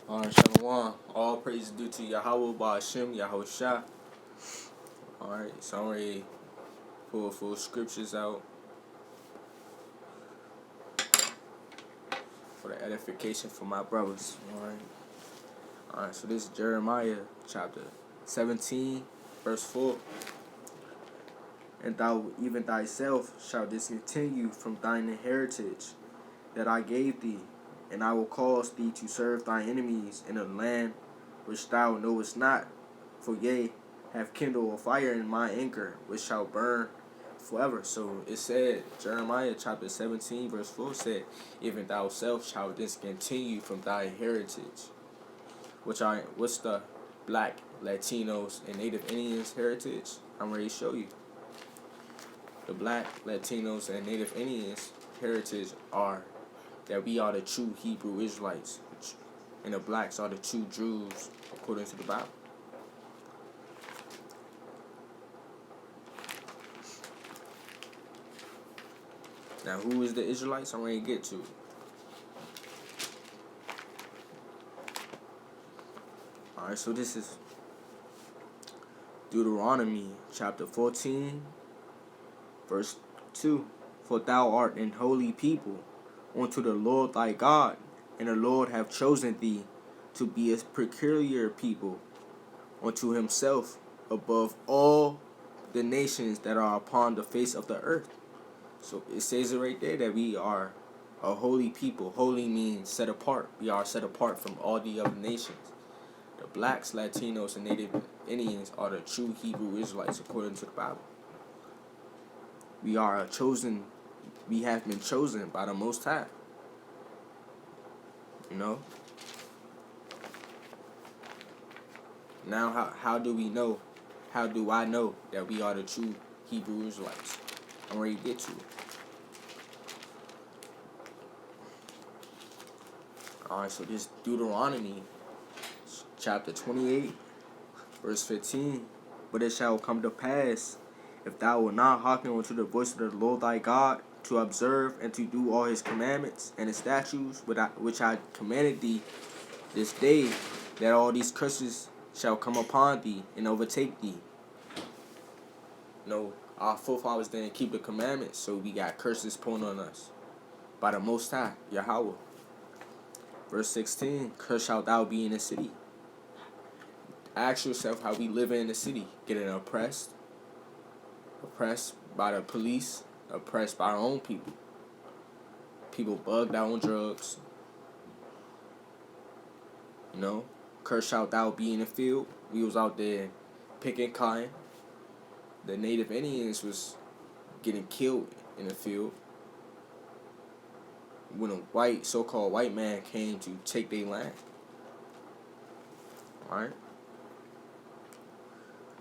Shalom. All praise due to Yahweh Ba'Hashem, Yahweh Shah. Alright, so I'm ready to pull full scriptures out for the edification for my brothers. Alright, so this is Jeremiah chapter 17, verse 4. And thou even thyself shalt discontinue from thine heritage that I gave thee, and I will cause thee to serve thy enemies in a land which thou knowest not. For yea, have kindled a fire in my anger, which shall burn forever. So it said, Jeremiah chapter 17, verse 4 said, even thou self shalt discontinue from thy heritage. What's the black, Latinos, and Native Indians heritage? I'm ready to show you. The black, Latinos, and Native Indians heritage are that we are the true Hebrew Israelites, and the blacks are the true Jews, according to the Bible. Now, who is the Israelites? I'm ready to get to. Alright, so this is Deuteronomy chapter 14, verse 2. For thou art an holy people unto the Lord thy God, and the Lord hath chosen thee to be a peculiar people unto himself above all the nations that are upon the face of the earth. So it says it right there that we are a holy people. Holy means set apart. We are set apart from all the other nations. The blacks, Latinos, and Native Indians are the true Hebrew Israelites according to the Bible. We are chosen. We have been chosen by the Most High. You know? Now, how do we know? How do I know that we are the true Hebrew Israelites? I'm ready to get to it. Alright, so this Deuteronomy chapter 28, verse 15. But it shall come to pass, if thou wilt not hearken unto the voice of the Lord thy God, to observe and to do all his commandments and his statutes, which I commanded thee this day, that all these curses shall come upon thee and overtake thee. No, our forefathers didn't keep the commandments, so we got curses put on us by the Most High, Yahweh. Verse 16, cursed shalt thou be in the city. Ask yourself how we live in the city. Getting oppressed by the police, oppressed by our own people. People bugged out on drugs. You know, cursed shalt thou be in the field. We was out there picking cotton. The Native Indians was getting killed in the field when a so-called white man came to take their land. Alright?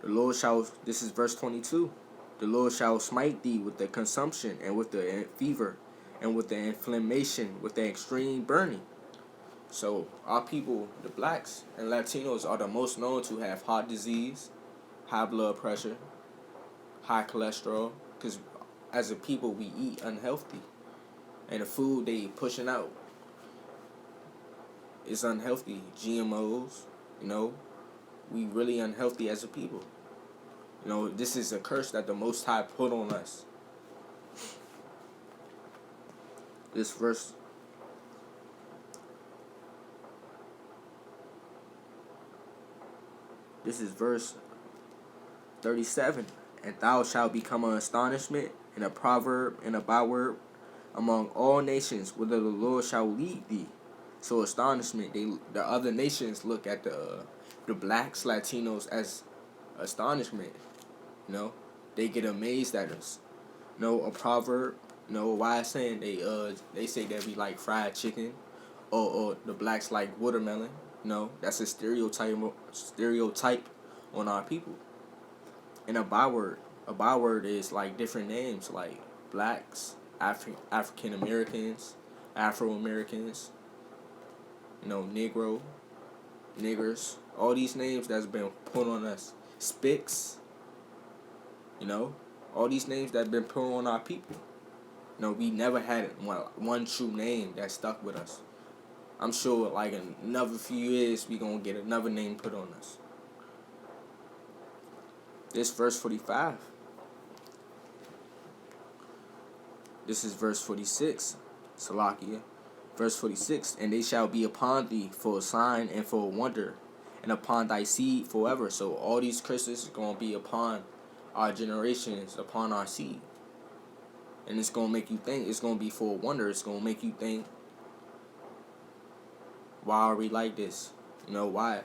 The Lord shall, this is verse 22, the Lord shall smite thee with the consumption and with the fever and with the inflammation, with the extreme burning. So our people, the blacks and Latinos, are the most known to have heart disease, high blood pressure, high cholesterol, because as a people we eat unhealthy. And the food they pushing out is unhealthy. GMOs, you know, we really unhealthy as a people. You know, this is a curse that the Most High put on us. This verse, this is verse 37. And thou shalt become an astonishment and a proverb and a byword among all nations, whither the Lord shall lead thee. So astonishment, the other nations look at the blacks, Latinos as astonishment. You know, they get amazed at us. You know, a proverb. You know, why I'm saying they say that we like fried chicken, or the blacks like watermelon. You know, that's a stereotype on our people. And a byword is like different names like blacks, African Americans, Afro Americans. You know, Negro, niggers, all these names that's been put on us. Spics. You know, all these names that been put on our people. You know, we never had one true name that stuck with us. I'm sure like in another few years we gonna get another name put on us. This verse 45. This is verse 46. Salakia. Verse 46. And they shall be upon thee for a sign and for a wonder, and upon thy seed forever. So all these curses are gonna be upon our generations, upon our seed. And it's gonna make you think, it's gonna be for a wonder, it's gonna make you think, why are we like this? Why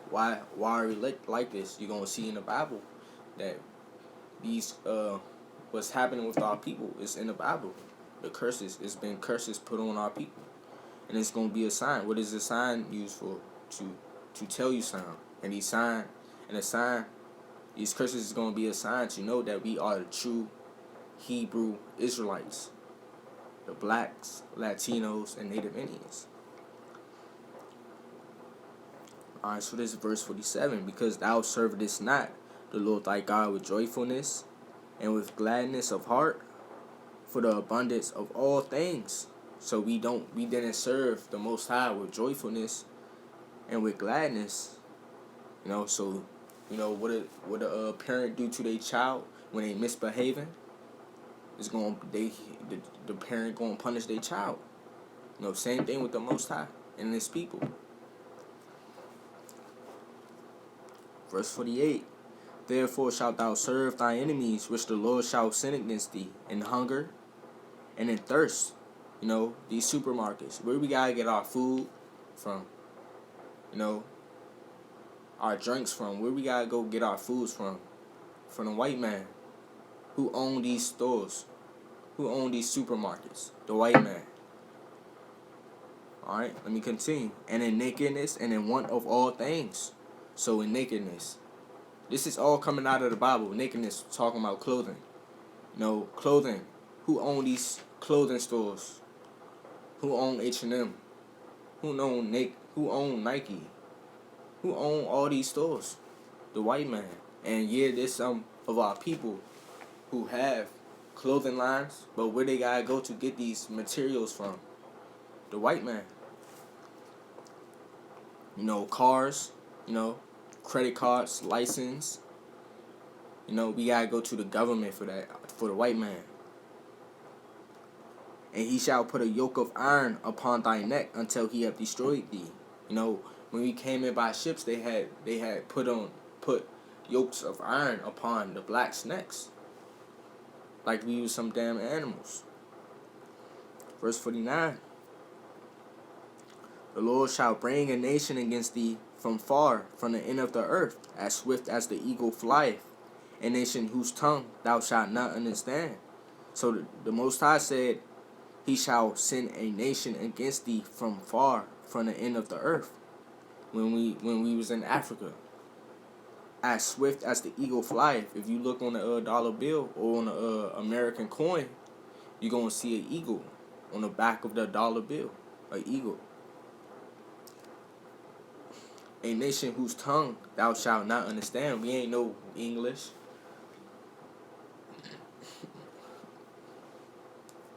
are we like this? You're gonna see in the Bible that these what's happening with our people is in the Bible. The curses, it's been curses put on our people. And it's gonna be a sign. What is the sign used for? To tell you something. And these curses is gonna be a sign to know that we are the true Hebrew Israelites. The blacks, Latinos, and Native Indians. Alright, so this is verse 47. Because thou servest not the Lord thy God with joyfulness and with gladness of heart for the abundance of all things. So we didn't serve the Most High with joyfulness and with gladness. So what a parent do to their child when they misbehaving? The parent gonna punish their child. Same thing with the Most High and His people. Verse 48. Therefore shalt thou serve thy enemies, which the Lord shall send against thee, in hunger and in thirst. These supermarkets, where we gotta get our food from, our drinks from, where we gotta go get our foods from the white man who own these stores, who own these supermarkets, the white man. Alright, let me continue. And in nakedness and in want of all things. So in nakedness, this is all coming out of the Bible. Nakedness, talking about clothing. Clothing. Who own these clothing stores? Who own H&M? Who own Nike? Who own all these stores? The white man. And yeah, there's some of our people who have clothing lines, but where they gotta go to get these materials from? The white man. Cars, credit cards, license. We gotta go to the government for that, for the white man. And he shall put a yoke of iron upon thy neck until he have destroyed thee. When we came in by ships, they had put yokes of iron upon the blacks' necks, like we was some damn animals. Verse 49. The Lord shall bring a nation against thee from far, from the end of the earth, as swift as the eagle flieth, a nation whose tongue thou shalt not understand. So the Most High said, He shall send a nation against thee from far, from the end of the earth. When we was in Africa, as swift as the eagle flieth. If you look on the dollar bill or on the American coin, you're gonna see an eagle on the back of the dollar bill, an eagle. A nation whose tongue thou shalt not understand. We ain't know English.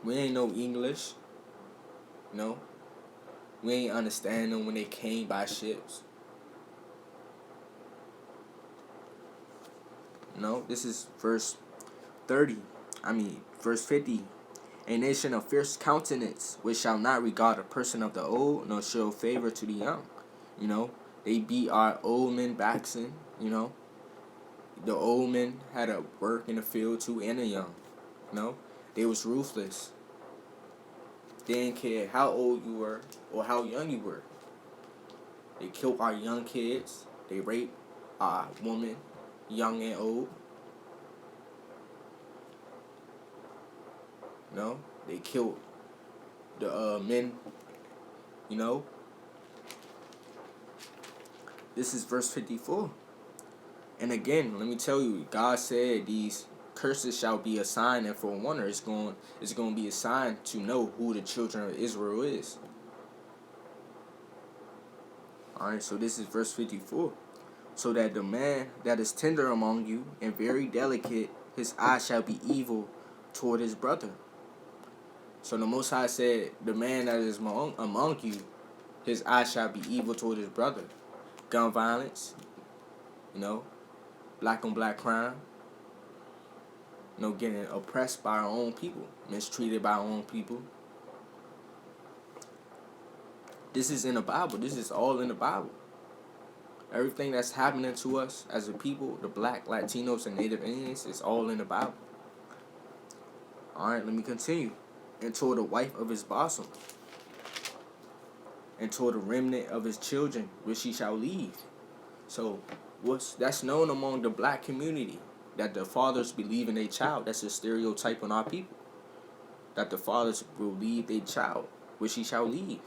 We ain't know English. We ain't understand them when they came by ships. This is verse 50. A nation of fierce countenance, which shall not regard a person of the old, nor show favor to the young. They beat our old men backs in. The old men had to work in the field too, and the young. They was ruthless. They didn't care how old you were or how young you were. They killed our young kids. They raped our women, young and old. They killed the men. This is verse 54. And again, let me tell you, God said these curses shall be a sign and for a wonder. It's going to be a sign to know who the children of Israel is. Alright, so this is verse 54. So that the man that is tender among you and very delicate, his eye shall be evil toward his brother. So the Most High said, the man that is among you, His eye shall be evil toward his brother. Gun violence, you know, black on black crime, getting oppressed by our own people, mistreated by our own people. This is in the Bible. This is all in the Bible. Everything that's happening to us as a people, the black, Latinos, and Native Indians, is all in the Bible. Alright, let me continue. And toward the wife of his bosom, and toward the remnant of his children, which he shall leave. So, that's known among the black community, that the fathers believe in their child. That's a stereotype on our people. That the fathers will leave their child, which he shall leave.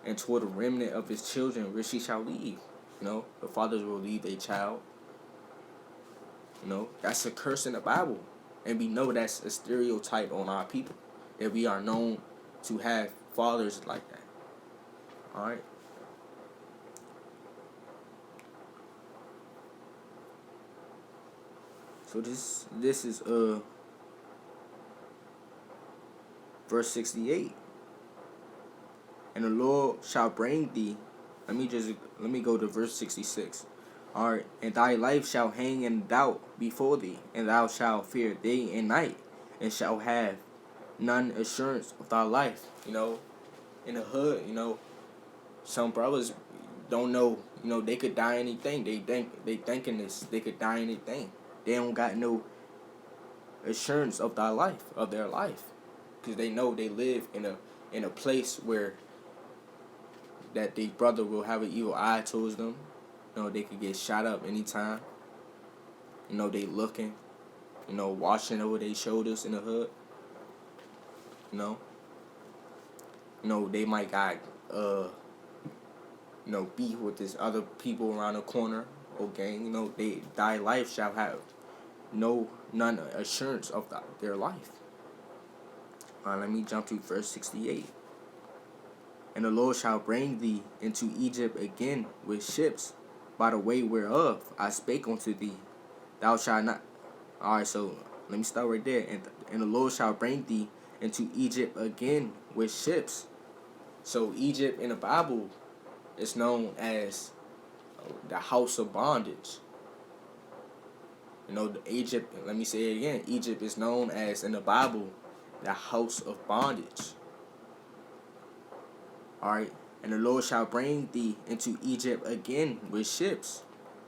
And toward the remnant of his children, which he shall leave. The fathers will leave their child. That's a curse in the Bible. And we know that's a stereotype on our people. That we are known to have fathers like that. Alright? So this is verse 68. And the Lord shall bring thee. Let me go to verse 66. Alright, and thy life shall hang in doubt before thee, and thou shalt fear day and night, and shalt have none assurance of thy life. In the hood, some brothers don't know, they could die anything. They thinking this, they could die anything. They don't got no assurance of their life, because they know they live in a place where that their brother will have an evil eye towards them. They could get shot up anytime. They looking, watching over their shoulders in the hood. They might got beef with this other people around the corner or gang. Thy life shall have none assurance of their life. Let me jump to verse 68. And the Lord shall bring thee into Egypt again with ships, by the way whereof I spake unto thee. Thou shalt not. Alright, so let me start right there. And the Lord shall bring thee into Egypt again with ships. So Egypt in the Bible is known as the house of bondage. Egypt, let me say it again. Egypt is known as, in the Bible, the house of bondage. Alright, and the Lord shall bring thee into Egypt again with ships.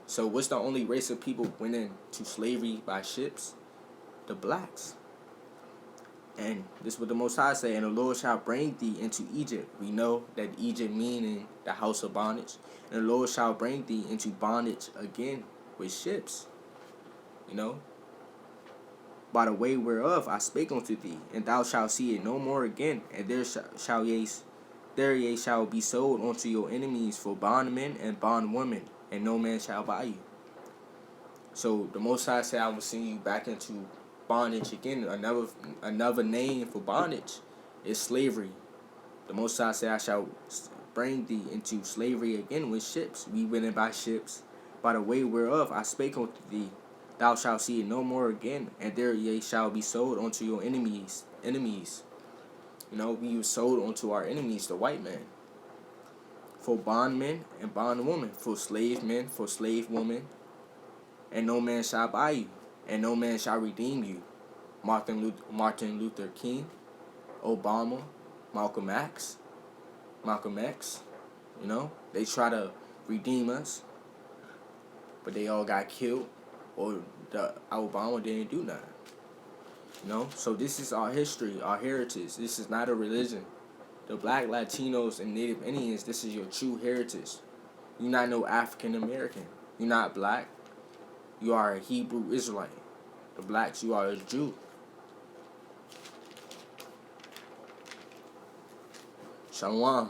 So what's the only race of people went into slavery by ships? The blacks. And this is what the Most High say, and the Lord shall bring thee into Egypt. We know that Egypt meaning the house of bondage. And the Lord shall bring thee into bondage again with ships. By the way whereof I spake unto thee, and thou shalt see it no more again, and there ye shall be sold unto your enemies for bondmen and bondwomen, and no man shall buy you. So the Most High said, I will send you back into bondage again. Another name for bondage is slavery. The Most High said, I shall bring thee into slavery again with ships. We went in by ships. By the way whereof I spake unto thee, thou shalt see it no more again, and there ye shall be sold unto your enemies. We were sold unto our enemies, the white man. For bondmen and bondwomen, for slave men, for slave women, and no man shall buy you, and no man shall redeem you. Martin Luther King, Obama, Malcolm X. They try to redeem us, but they all got killed, or the Obama didn't do nothing. So this is our history, our heritage. This is not a religion. The black, Latinos, and Native Indians, this is your true heritage. You're not no African American. You're not black. You are a Hebrew Israelite. The blacks, you are a Jew. Shalom.